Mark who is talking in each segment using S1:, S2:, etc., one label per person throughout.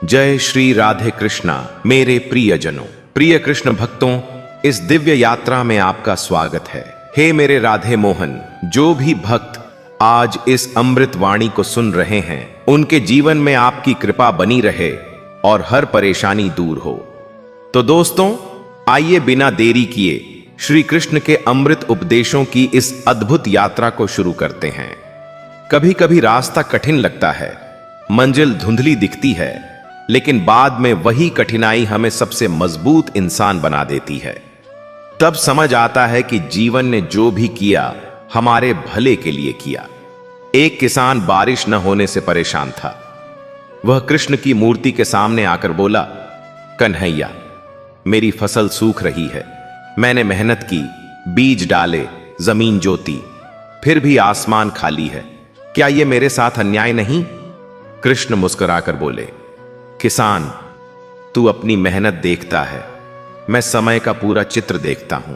S1: जय श्री राधे कृष्णा। मेरे प्रियजनों, प्रिय कृष्ण भक्तों, इस दिव्य यात्रा में आपका स्वागत है। हे मेरे राधे मोहन, जो भी भक्त आज इस अमृत वाणी को सुन रहे हैं, उनके जीवन में आपकी कृपा बनी रहे और हर परेशानी दूर हो। तो दोस्तों, आइए बिना देरी किए श्री कृष्ण के अमृत उपदेशों की इस अद्भुत यात्रा को शुरू करते हैं। कभी कभी रास्ता कठिन लगता है, मंजिल धुंधली दिखती है, लेकिन बाद में वही कठिनाई हमें सबसे मजबूत इंसान बना देती है। तब समझ आता है कि जीवन ने जो भी किया हमारे भले के लिए किया। एक किसान बारिश न होने से परेशान था। वह कृष्ण की मूर्ति के सामने आकर बोला, कन्हैया, मेरी फसल सूख रही है। मैंने मेहनत की, बीज डाले, जमीन जोती, फिर भी आसमान खाली है। क्या यह मेरे साथ अन्याय नहीं? कृष्ण मुस्कुराकर बोले, किसान, तू अपनी मेहनत देखता है, मैं समय का पूरा चित्र देखता हूं।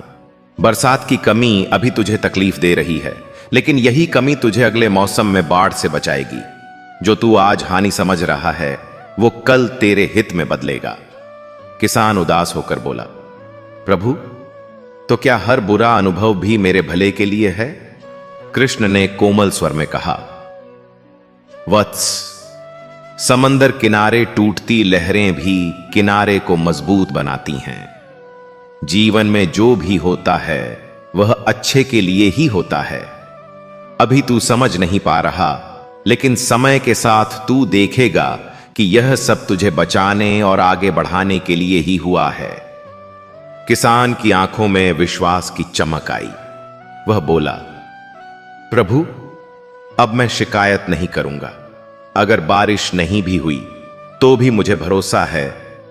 S1: बरसात की कमी अभी तुझे तकलीफ दे रही है, लेकिन यही कमी तुझे अगले मौसम में बाढ़ से बचाएगी। जो तू आज हानि समझ रहा है, वो कल तेरे हित में बदलेगा। किसान उदास होकर बोला, प्रभु, तो क्या हर बुरा अनुभव भी मेरे भले के लिए है? कृष्ण ने कोमल स्वर में कहा, वत्स, समंदर किनारे टूटती लहरें भी किनारे को मजबूत बनाती हैं। जीवन में जो भी होता है वह अच्छे के लिए ही होता है। अभी तू समझ नहीं पा रहा, लेकिन समय के साथ तू देखेगा कि यह सब तुझे बचाने और आगे बढ़ाने के लिए ही हुआ है। किसान की आंखों में विश्वास की चमक आई। वह बोला, प्रभु, अब मैं शिकायत नहीं करूंगा। अगर बारिश नहीं भी हुई तो भी मुझे भरोसा है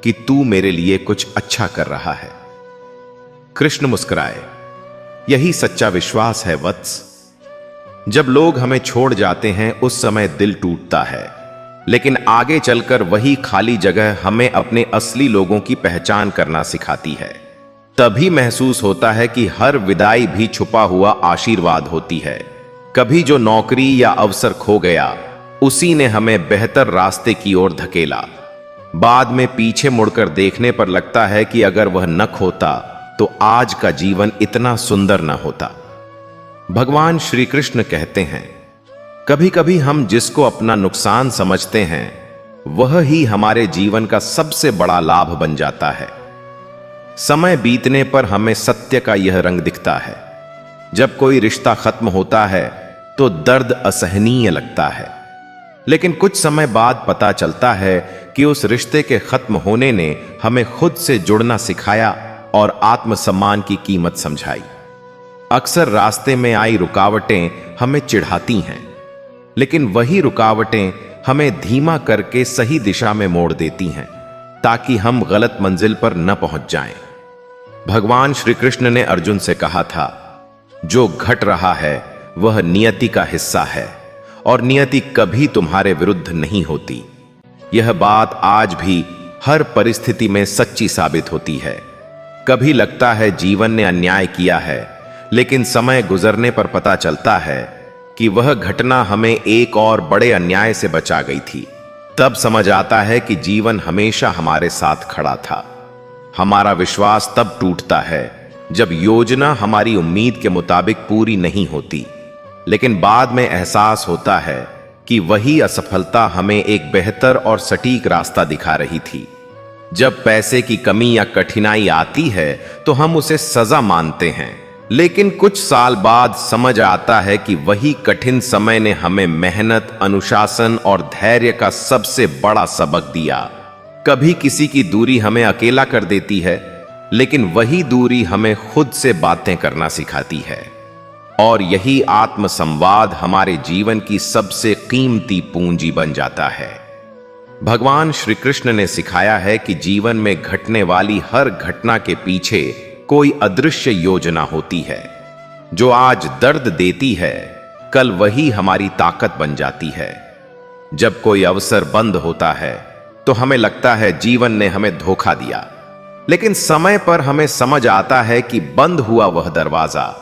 S1: कि तू मेरे लिए कुछ अच्छा कर रहा है। कृष्ण मुस्कुराए, यही सच्चा विश्वास है वत्स। जब लोग हमें छोड़ जाते हैं उस समय दिल टूटता है, लेकिन आगे चलकर वही खाली जगह हमें अपने असली लोगों की पहचान करना सिखाती है। तभी महसूस होता है कि हर विदाई भी छुपा हुआ आशीर्वाद होती है। कभी जो नौकरी या अवसर खो गया, उसी ने हमें बेहतर रास्ते की ओर धकेला। बाद में पीछे मुड़कर देखने पर लगता है कि अगर वह न खोता तो आज का जीवन इतना सुंदर न होता। भगवान श्री कृष्ण कहते हैं, कभी कभी हम जिसको अपना नुकसान समझते हैं वह ही हमारे जीवन का सबसे बड़ा लाभ बन जाता है। समय बीतने पर हमें सत्य का यह रंग दिखता है। जब कोई रिश्ता खत्म होता है तो दर्द असहनीय लगता है, लेकिन कुछ समय बाद पता चलता है कि उस रिश्ते के खत्म होने ने हमें खुद से जुड़ना सिखाया और आत्मसम्मान की कीमत समझाई। अक्सर रास्ते में आई रुकावटें हमें चिढ़ाती हैं, लेकिन वही रुकावटें हमें धीमा करके सही दिशा में मोड़ देती हैं, ताकि हम गलत मंजिल पर न पहुंच जाएं। भगवान श्री कृष्ण ने अर्जुन से कहा था, जो घट रहा है वह नियति का हिस्सा है और नियति कभी तुम्हारे विरुद्ध नहीं होती। यह बात आज भी हर परिस्थिति में सच्ची साबित होती है। कभी लगता है जीवन ने अन्याय किया है, लेकिन समय गुजरने पर पता चलता है कि वह घटना हमें एक और बड़े अन्याय से बचा गई थी। तब समझ आता है कि जीवन हमेशा हमारे साथ खड़ा था। हमारा विश्वास तब टूटता है जब योजना हमारी उम्मीद के मुताबिक पूरी नहीं होती, लेकिन बाद में एहसास होता है कि वही असफलता हमें एक बेहतर और सटीक रास्ता दिखा रही थी। जब पैसे की कमी या कठिनाई आती है तो हम उसे सजा मानते हैं, लेकिन कुछ साल बाद समझ आता है कि वही कठिन समय ने हमें मेहनत, अनुशासन और धैर्य का सबसे बड़ा सबक दिया। कभी किसी की दूरी हमें अकेला कर देती है, लेकिन वही दूरी हमें खुद से बातें करना सिखाती है। और यही आत्मसंवाद हमारे जीवन की सबसे कीमती पूंजी बन जाता है। भगवान श्री कृष्ण ने सिखाया है कि जीवन में घटने वाली हर घटना के पीछे कोई अदृश्य योजना होती है। जो आज दर्द देती है, कल वही हमारी ताकत बन जाती है। जब कोई अवसर बंद होता है तो हमें लगता है जीवन ने हमें धोखा दिया, लेकिन समय पर हमें समझ आता है कि बंद हुआ वह दरवाजा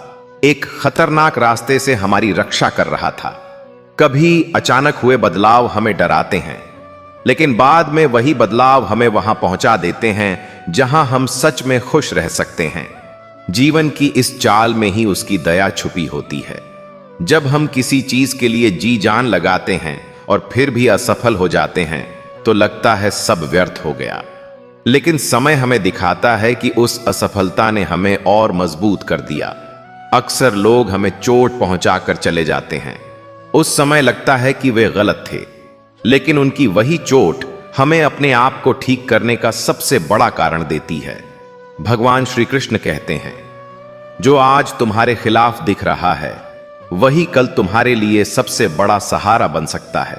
S1: एक खतरनाक रास्ते से हमारी रक्षा कर रहा था। कभी अचानक हुए बदलाव हमें डराते हैं, लेकिन बाद में वही बदलाव हमें वहां पहुंचा देते हैं जहां हम सच में खुश रह सकते हैं। जीवन की इस चाल में ही उसकी दया छुपी होती है। जब हम किसी चीज के लिए जी जान लगाते हैं और फिर भी असफल हो जाते हैं तो लगता है सब व्यर्थ हो गया, लेकिन समय हमें दिखाता है कि उस असफलता ने हमें और मजबूत कर दिया। अक्सर लोग हमें चोट पहुंचाकर चले जाते हैं। उस समय लगता है कि वे गलत थे, लेकिन उनकी वही चोट हमें अपने आप को ठीक करने का सबसे बड़ा कारण देती है। भगवान श्री कृष्ण कहते हैं, जो आज तुम्हारे खिलाफ दिख रहा है वही कल तुम्हारे लिए सबसे बड़ा सहारा बन सकता है।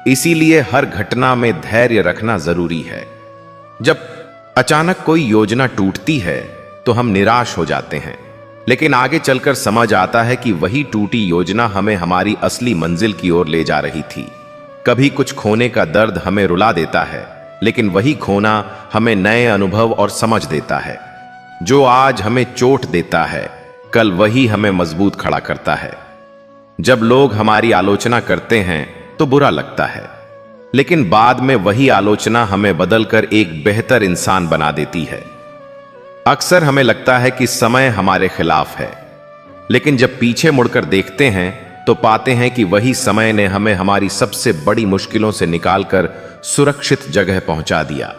S1: इसीलिए हर घटना में धैर्य रखना जरूरी है। जब अचानक कोई योजना टूटती है तो हम निराश हो जाते हैं, लेकिन आगे चलकर समझ आता है कि वही टूटी योजना हमें हमारी असली मंजिल की ओर ले जा रही थी। कभी कुछ खोने का दर्द हमें रुला देता है, लेकिन वही खोना हमें नए अनुभव और समझ देता है। जो आज हमें चोट देता है कल वही हमें मजबूत खड़ा करता है। जब लोग हमारी आलोचना करते हैं तो बुरा लगता है, लेकिन बाद में वही आलोचना हमें बदलकर एक बेहतर इंसान बना देती है। अक्सर हमें लगता है कि समय हमारे खिलाफ है, लेकिन जब पीछे मुड़कर देखते हैं तो पाते हैं कि वही समय ने हमें हमारी सबसे बड़ी मुश्किलों से निकालकर सुरक्षित जगह पहुंचा दिया।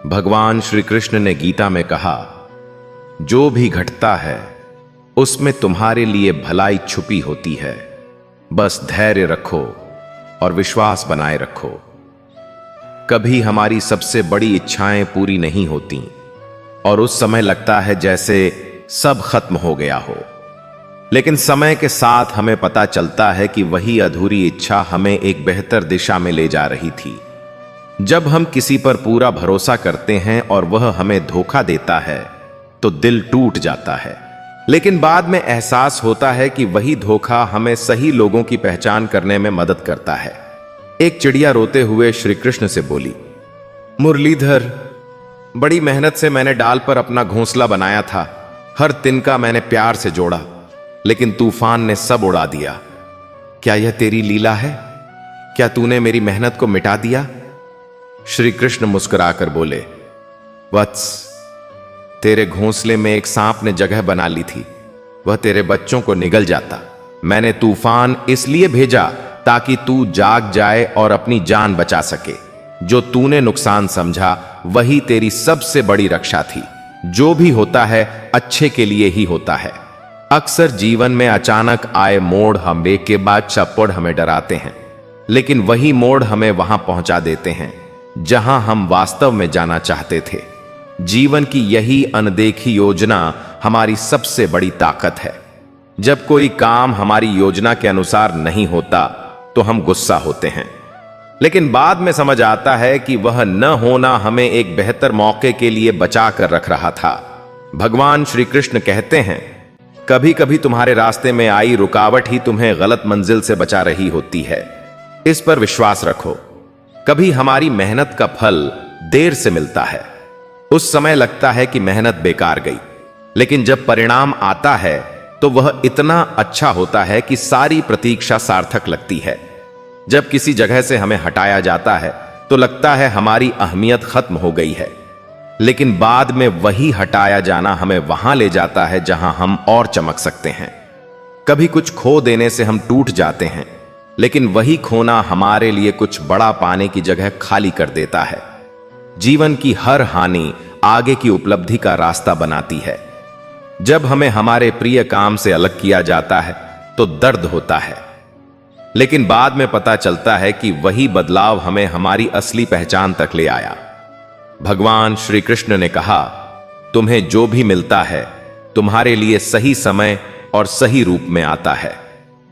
S1: भगवान श्री कृष्ण ने गीता में कहा, जो भी घटता है उसमें तुम्हारे लिए भलाई छुपी होती है, बस धैर्य रखो और विश्वास बनाए रखो। कभी हमारी सबसे बड़ी इच्छाएं पूरी नहीं होती और उस समय लगता है जैसे सब खत्म हो गया हो, लेकिन समय के साथ हमें पता चलता है कि वही अधूरी इच्छा हमें एक बेहतर दिशा में ले जा रही थी। जब हम किसी पर पूरा भरोसा करते हैं और वह हमें धोखा देता है तो दिल टूट जाता है, लेकिन बाद में एहसास होता है कि वही धोखा हमें सही लोगों की पहचान करने में मदद करता है। एक चिड़िया रोते हुए श्री कृष्ण से बोली, मुरलीधर, बड़ी मेहनत से मैंने डाल पर अपना घोंसला बनाया था। हर तिनका मैंने प्यार से जोड़ा, लेकिन तूफान ने सब उड़ा दिया। क्या यह तेरी लीला है? क्या तूने मेरी मेहनत को मिटा दिया? श्री कृष्ण मुस्कुराकर बोले, वत्स, तेरे घोंसले में एक सांप ने जगह बना ली थी, वह तेरे बच्चों को निगल जाता। मैंने तूफान इसलिए भेजा ताकि तू जाग जाए और अपनी जान बचा सके। जो तूने नुकसान समझा वही तेरी सबसे बड़ी रक्षा थी। जो भी होता है अच्छे के लिए ही होता है। अक्सर जीवन में अचानक आए मोड़ हमें के बाद चप्पड़ हमें डराते हैं, लेकिन वही मोड़ हमें वहां पहुंचा देते हैं जहां हम वास्तव में जाना चाहते थे। जीवन की यही अनदेखी योजना हमारी सबसे बड़ी ताकत है। जब कोई काम हमारी योजना के अनुसार नहीं होता तो हम गुस्सा होते हैं, लेकिन बाद में समझ आता है कि वह न होना हमें एक बेहतर मौके के लिए बचा कर रख रहा था। भगवान श्री कृष्ण कहते हैं, कभी कभी तुम्हारे रास्ते में आई रुकावट ही तुम्हें गलत मंजिल से बचा रही होती है। इस पर विश्वास रखो। कभी हमारी मेहनत का फल देर से मिलता है। उस समय लगता है कि मेहनत बेकार गई, लेकिन जब परिणाम आता है तो वह इतना अच्छा होता है कि सारी प्रतीक्षा सार्थक लगती है। जब किसी जगह से हमें हटाया जाता है तो लगता है हमारी अहमियत खत्म हो गई है, लेकिन बाद में वही हटाया जाना हमें वहां ले जाता है जहां हम और चमक सकते हैं। कभी कुछ खो देने से हम टूट जाते हैं, लेकिन वही खोना हमारे लिए कुछ बड़ा पाने की जगह खाली कर देता है। जीवन की हर हानि आगे की उपलब्धि का रास्ता बनाती है। जब हमें हमारे प्रिय काम से अलग किया जाता है तो दर्द होता है, लेकिन बाद में पता चलता है कि वही बदलाव हमें हमारी असली पहचान तक ले आया। भगवान श्री कृष्ण ने कहा, तुम्हें जो भी मिलता है तुम्हारे लिए सही समय और सही रूप में आता है।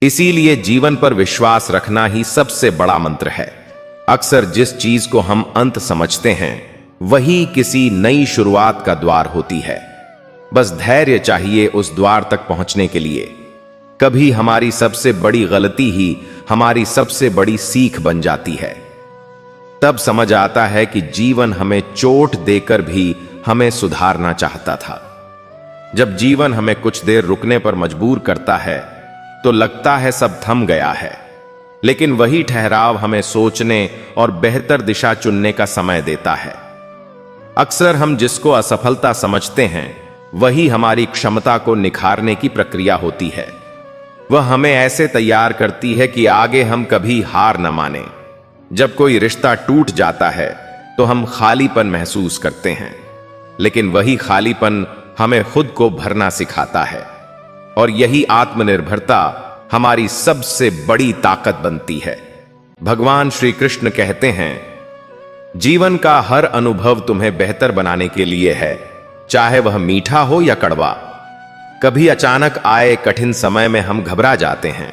S1: इसीलिए जीवन पर विश्वास रखना ही सबसे बड़ा मंत्र है। अक्सर जिस चीज को हम अंत समझते हैं वही किसी नई शुरुआत का द्वार होती है। बस धैर्य चाहिए उस द्वार तक पहुंचने के लिए। कभी हमारी सबसे बड़ी गलती ही हमारी सबसे बड़ी सीख बन जाती है। तब समझ आता है कि जीवन हमें चोट देकर भी हमें सुधारना चाहता था। जब जीवन हमें कुछ देर रुकने पर मजबूर करता है तो लगता है सब थम गया है, लेकिन वही ठहराव हमें सोचने और बेहतर दिशा चुनने का समय देता है। अक्सर हम जिसको असफलता समझते हैं वही हमारी क्षमता को निखारने की प्रक्रिया होती है। वह हमें ऐसे तैयार करती है कि आगे हम कभी हार न माने। जब कोई रिश्ता टूट जाता है तो हम खालीपन महसूस करते हैं, लेकिन वही खालीपन हमें खुद को भरना सिखाता है और यही आत्मनिर्भरता हमारी सबसे बड़ी ताकत बनती है। भगवान श्री कृष्ण कहते हैं, जीवन का हर अनुभव तुम्हें बेहतर बनाने के लिए है, चाहे वह मीठा हो या कड़वा। कभी अचानक आए कठिन समय में हम घबरा जाते हैं,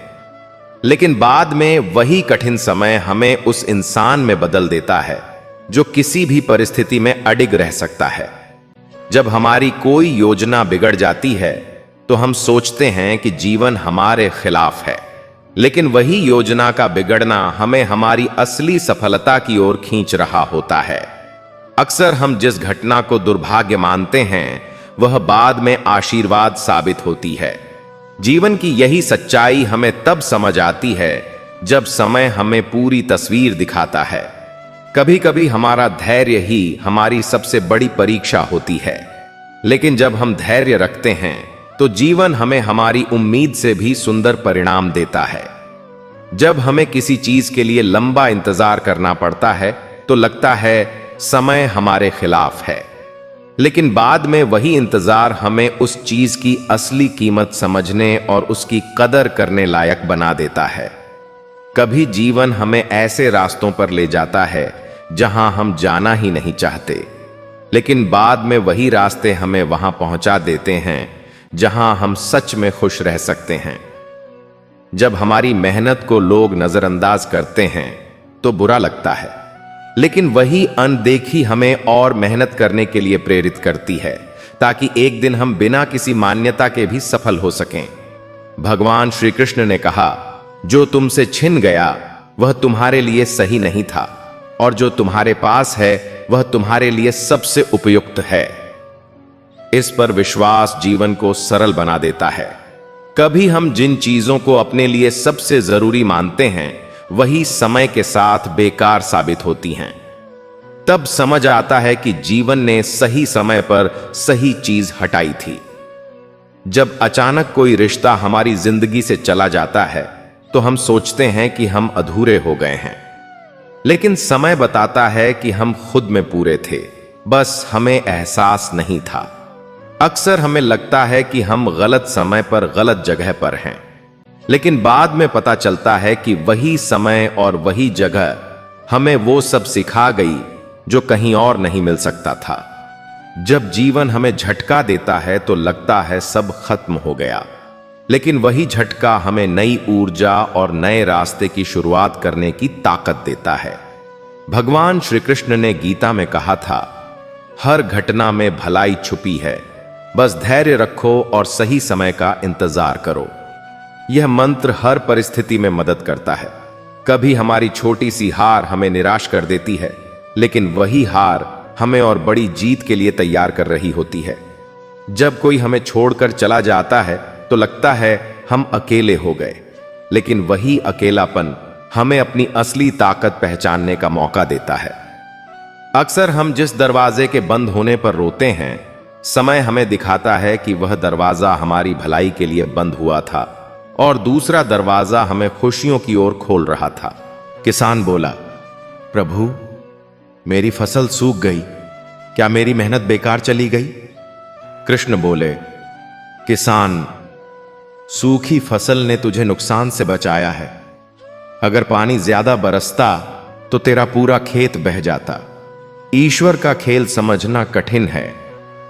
S1: लेकिन बाद में वही कठिन समय हमें उस इंसान में बदल देता है जो किसी भी परिस्थिति में अडिग रह सकता है। जब हमारी कोई योजना बिगड़ जाती है तो हम सोचते हैं कि जीवन हमारे खिलाफ है, लेकिन वही योजना का बिगड़ना हमें हमारी असली सफलता की ओर खींच रहा होता है। अक्सर हम जिस घटना को दुर्भाग्य मानते हैं वह बाद में आशीर्वाद साबित होती है। जीवन की यही सच्चाई हमें तब समझ आती है जब समय हमें पूरी तस्वीर दिखाता है। कभी कभी हमारा धैर्य ही हमारी सबसे बड़ी परीक्षा होती है, लेकिन जब हम धैर्य रखते हैं तो जीवन हमें हमारी उम्मीद से भी सुंदर परिणाम देता है। जब हमें किसी चीज के लिए लंबा इंतजार करना पड़ता है तो लगता है समय हमारे खिलाफ है, लेकिन बाद में वही इंतजार हमें उस चीज की असली कीमत समझने और उसकी कदर करने लायक बना देता है। कभी जीवन हमें ऐसे रास्तों पर ले जाता है जहां हम जाना ही नहीं चाहते, लेकिन बाद में वही रास्ते हमें वहां पहुंचा देते हैं जहां हम सच में खुश रह सकते हैं। जब हमारी मेहनत को लोग नजरअंदाज करते हैं तो बुरा लगता है, लेकिन वही अनदेखी हमें और मेहनत करने के लिए प्रेरित करती है ताकि एक दिन हम बिना किसी मान्यता के भी सफल हो सकें। भगवान श्री कृष्ण ने कहा, जो तुमसे छिन गया वह तुम्हारे लिए सही नहीं था और जो तुम्हारे पास है वह तुम्हारे लिए सबसे उपयुक्त है। इस पर विश्वास जीवन को सरल बना देता है। कभी हम जिन चीजों को अपने लिए सबसे जरूरी मानते हैं वही समय के साथ बेकार साबित होती हैं। तब समझ आता है कि जीवन ने सही समय पर सही चीज हटाई थी। जब अचानक कोई रिश्ता हमारी जिंदगी से चला जाता है तो हम सोचते हैं कि हम अधूरे हो गए हैं, लेकिन समय बताता है कि हम खुद में पूरे थे, बस हमें एहसास नहीं था। अक्सर हमें लगता है कि हम गलत समय पर गलत जगह पर हैं, लेकिन बाद में पता चलता है कि वही समय और वही जगह हमें वो सब सिखा गई जो कहीं और नहीं मिल सकता था। जब जीवन हमें झटका देता है तो लगता है सब खत्म हो गया, लेकिन वही झटका हमें नई ऊर्जा और नए रास्ते की शुरुआत करने की ताकत देता है। भगवान श्री कृष्ण ने गीता में कहा था, हर घटना में भलाई छुपी है, बस धैर्य रखो और सही समय का इंतजार करो। यह मंत्र हर परिस्थिति में मदद करता है। कभी हमारी छोटी सी हार हमें निराश कर देती है, लेकिन वही हार हमें और बड़ी जीत के लिए तैयार कर रही होती है। जब कोई हमें छोड़कर चला जाता है तो लगता है हम अकेले हो गए, लेकिन वही अकेलापन हमें अपनी असली ताकत पहचानने का मौका देता है। अक्सर हम जिस दरवाजे के बंद होने पर रोते हैं, समय हमें दिखाता है कि वह दरवाजा हमारी भलाई के लिए बंद हुआ था और दूसरा दरवाजा हमें खुशियों की ओर खोल रहा था। किसान बोला, प्रभु मेरी फसल सूख गई, क्या मेरी मेहनत बेकार चली गई? कृष्ण बोले, किसान, सूखी फसल ने तुझे नुकसान से बचाया है। अगर पानी ज्यादा बरसता तो तेरा पूरा खेत बह जाता। ईश्वर का खेल समझना कठिन है,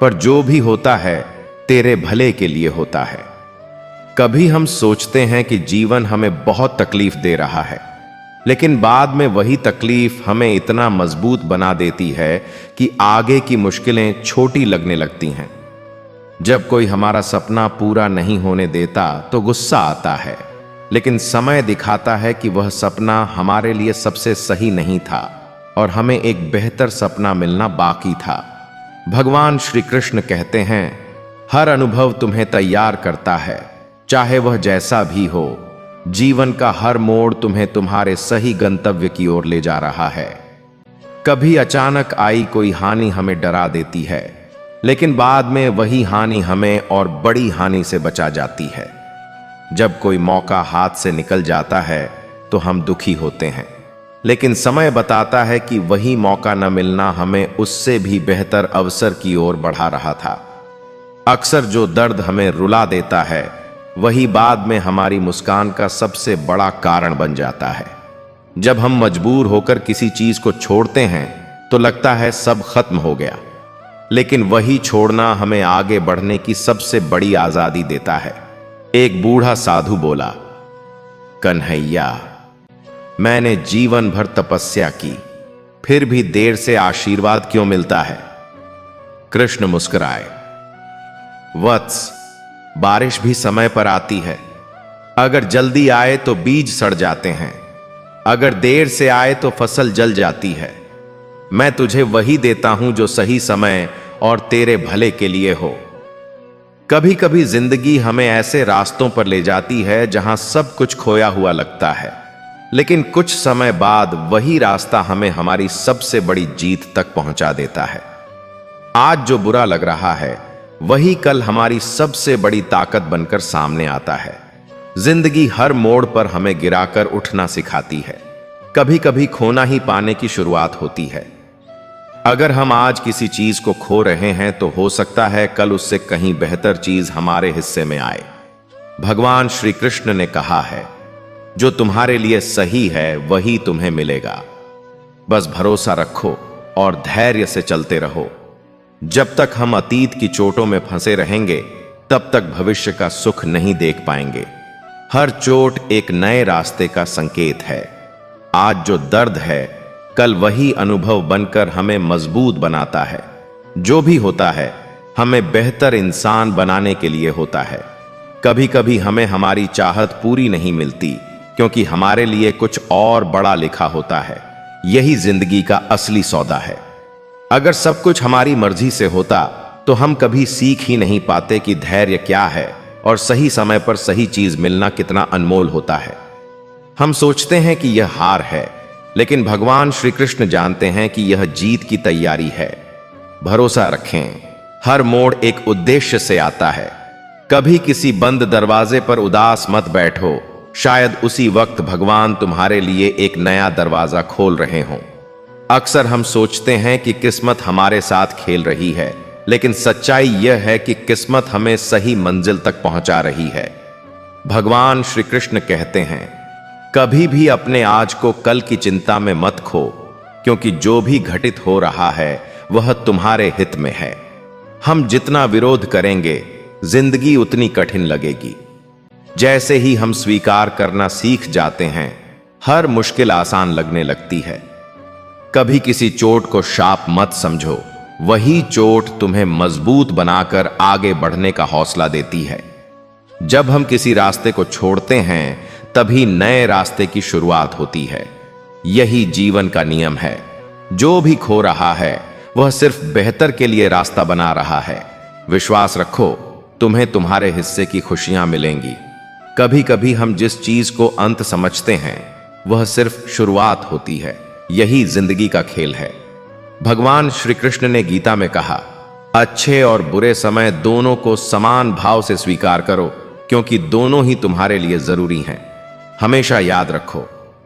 S1: पर जो भी होता है तेरे भले के लिए होता है। कभी हम सोचते हैं कि जीवन हमें बहुत तकलीफ दे रहा है, लेकिन बाद में वही तकलीफ हमें इतना मजबूत बना देती है कि आगे की मुश्किलें छोटी लगने लगती हैं। जब कोई हमारा सपना पूरा नहीं होने देता तो गुस्सा आता है, लेकिन समय दिखाता है कि वह सपना हमारे लिए सबसे सही नहीं था और हमें एक बेहतर सपना मिलना बाकी था। भगवान श्री कृष्ण कहते हैं, हर अनुभव तुम्हें तैयार करता है, चाहे वह जैसा भी हो। जीवन का हर मोड़ तुम्हें तुम्हारे सही गंतव्य की ओर ले जा रहा है। कभी अचानक आई कोई हानि हमें डरा देती है, लेकिन बाद में वही हानि हमें और बड़ी हानि से बचा जाती है। जब कोई मौका हाथ से निकल जाता है तो हम दुखी होते हैं, लेकिन समय बताता है कि वही मौका न मिलना हमें उससे भी बेहतर अवसर की ओर बढ़ा रहा था। अक्सर जो दर्द हमें रुला देता है वही बाद में हमारी मुस्कान का सबसे बड़ा कारण बन जाता है। जब हम मजबूर होकर किसी चीज को छोड़ते हैं तो लगता है सब खत्म हो गया, लेकिन वही छोड़ना हमें आगे बढ़ने की सबसे बड़ी आजादी देता है। एक बूढ़ा साधु बोला, कन्हैया, मैंने जीवन भर तपस्या की, फिर भी देर से आशीर्वाद क्यों मिलता है? कृष्ण मुस्कुराए, वत्स, बारिश भी समय पर आती है। अगर जल्दी आए तो बीज सड़ जाते हैं, अगर देर से आए तो फसल जल जाती है। मैं तुझे वही देता हूं जो सही समय और तेरे भले के लिए हो। कभी कभी जिंदगी हमें ऐसे रास्तों पर ले जाती है जहां सब कुछ खोया हुआ लगता है, लेकिन कुछ समय बाद वही रास्ता हमें हमारी सबसे बड़ी जीत तक पहुंचा देता है। आज जो बुरा लग रहा है वही कल हमारी सबसे बड़ी ताकत बनकर सामने आता है। जिंदगी हर मोड़ पर हमें गिराकर उठना सिखाती है। कभी कभी खोना ही पाने की शुरुआत होती है। अगर हम आज किसी चीज को खो रहे हैं तो हो सकता है कल उससे कहीं बेहतर चीज हमारे हिस्से में आए। भगवान श्री कृष्ण ने कहा है, जो तुम्हारे लिए सही है वही तुम्हें मिलेगा। बस भरोसा रखो और धैर्य से चलते रहो। जब तक हम अतीत की चोटों में फंसे रहेंगे तब तक भविष्य का सुख नहीं देख पाएंगे। हर चोट एक नए रास्ते का संकेत है। आज जो दर्द है कल वही अनुभव बनकर हमें मजबूत बनाता है। जो भी होता है हमें बेहतर इंसान बनाने के लिए होता है। कभी कभी हमें हमारी चाहत पूरी नहीं मिलती क्योंकि हमारे लिए कुछ और बड़ा लिखा होता है। यही जिंदगी का असली सौदा है। अगर सब कुछ हमारी मर्जी से होता तो हम कभी सीख ही नहीं पाते कि धैर्य क्या है और सही समय पर सही चीज मिलना कितना अनमोल होता है। हम सोचते हैं कि यह हार है, लेकिन भगवान श्री कृष्ण जानते हैं कि यह जीत की तैयारी है। भरोसा रखें, हर मोड़ एक उद्देश्य से आता है। कभी किसी बंद दरवाजे पर उदास मत बैठो, शायद उसी वक्त भगवान तुम्हारे लिए एक नया दरवाजा खोल रहे हों। अक्सर हम सोचते हैं कि किस्मत हमारे साथ खेल रही है, लेकिन सच्चाई यह है कि किस्मत हमें सही मंजिल तक पहुंचा रही है। भगवान श्री कृष्ण कहते हैं, कभी भी अपने आज को कल की चिंता में मत खो, क्योंकि जो भी घटित हो रहा है वह तुम्हारे हित में है। हम जितना विरोध करेंगे जिंदगी उतनी कठिन लगेगी। जैसे ही हम स्वीकार करना सीख जाते हैं हर मुश्किल आसान लगने लगती है। कभी किसी चोट को शाप मत समझो, वही चोट तुम्हें मजबूत बनाकर आगे बढ़ने का हौसला देती है। जब हम किसी रास्ते को छोड़ते हैं तभी नए रास्ते की शुरुआत होती है। यही जीवन का नियम है। जो भी खो रहा है वह सिर्फ बेहतर के लिए रास्ता बना रहा है। विश्वास रखो, तुम्हें तुम्हारे हिस्से की खुशियां मिलेंगी। कभी कभी हम जिस चीज को अंत समझते हैं वह सिर्फ शुरुआत होती है। यही जिंदगी का खेल है। भगवान श्री कृष्ण ने गीता में कहा, अच्छे और बुरे समय दोनों को समान भाव से स्वीकार करो, क्योंकि दोनों ही तुम्हारे लिए जरूरी हैं। हमेशा याद रखो,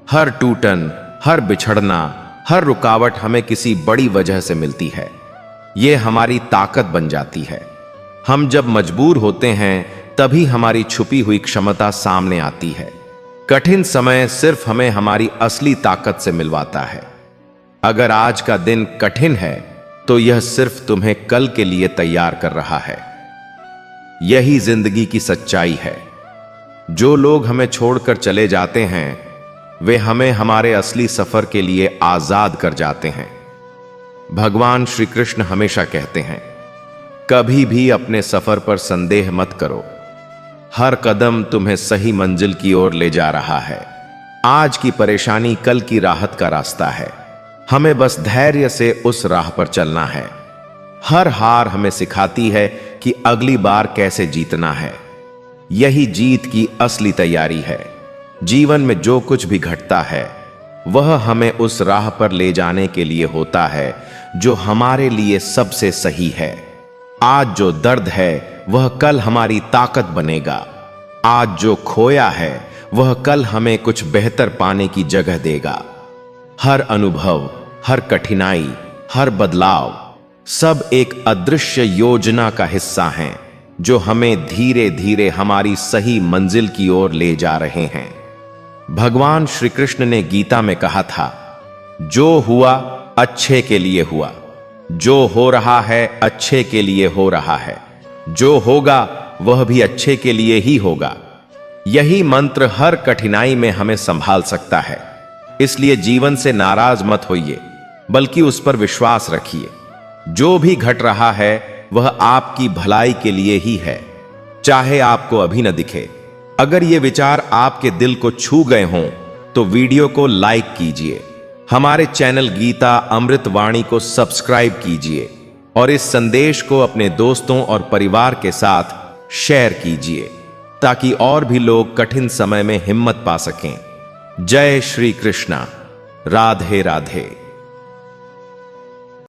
S1: हर टूटन, हर बिछड़ना, हर रुकावट हमें किसी बड़ी वजह से मिलती है। यह हमारी ताकत बन जाती है। हम जब मजबूर होते हैं तभी हमारी छुपी हुई क्षमता सामने आती है। कठिन समय सिर्फ हमें हमारी असली ताकत से मिलवाता है। अगर आज का दिन कठिन है तो यह सिर्फ तुम्हें कल के लिए तैयार कर रहा है। यही जिंदगी की सच्चाई है। जो लोग हमें छोड़कर चले जाते हैं वे हमें हमारे असली सफर के लिए आजाद कर जाते हैं। भगवान श्री कृष्ण हमेशा कहते हैं, कभी भी अपने सफर पर संदेह मत करो। हर कदम तुम्हें सही मंजिल की ओर ले जा रहा है। आज की परेशानी कल की राहत का रास्ता है। हमें बस धैर्य से उस राह पर चलना है। हर हार हमें सिखाती है कि अगली बार कैसे जीतना है। यही जीत की असली तैयारी है। जीवन में जो कुछ भी घटता है वह हमें उस राह पर ले जाने के लिए होता है जो हमारे लिए सबसे सही है। आज जो दर्द है वह कल हमारी ताकत बनेगा। आज जो खोया है वह कल हमें कुछ बेहतर पाने की जगह देगा। हर अनुभव, हर कठिनाई, हर बदलाव सब एक अदृश्य योजना का हिस्सा हैं जो हमें धीरे धीरे हमारी सही मंजिल की ओर ले जा रहे हैं। भगवान श्री कृष्ण ने गीता में कहा था, जो हुआ अच्छे के लिए हुआ, जो हो रहा है अच्छे के लिए हो रहा है, जो होगा वह भी अच्छे के लिए ही होगा। यही मंत्र हर कठिनाई में हमें संभाल सकता है। इसलिए जीवन से नाराज मत होइए, बल्कि उस पर विश्वास रखिए। जो भी घट रहा है वह आपकी भलाई के लिए ही है, चाहे आपको अभी न दिखे। अगर ये विचार आपके दिल को छू गए हों तो वीडियो को लाइक कीजिए, हमारे चैनल गीता अमृत वाणी को सब्सक्राइब कीजिए और इस संदेश को अपने दोस्तों और परिवार के साथ शेयर कीजिए ताकि और भी लोग कठिन समय में हिम्मत पा सकें। जय श्री कृष्णा। राधे राधे।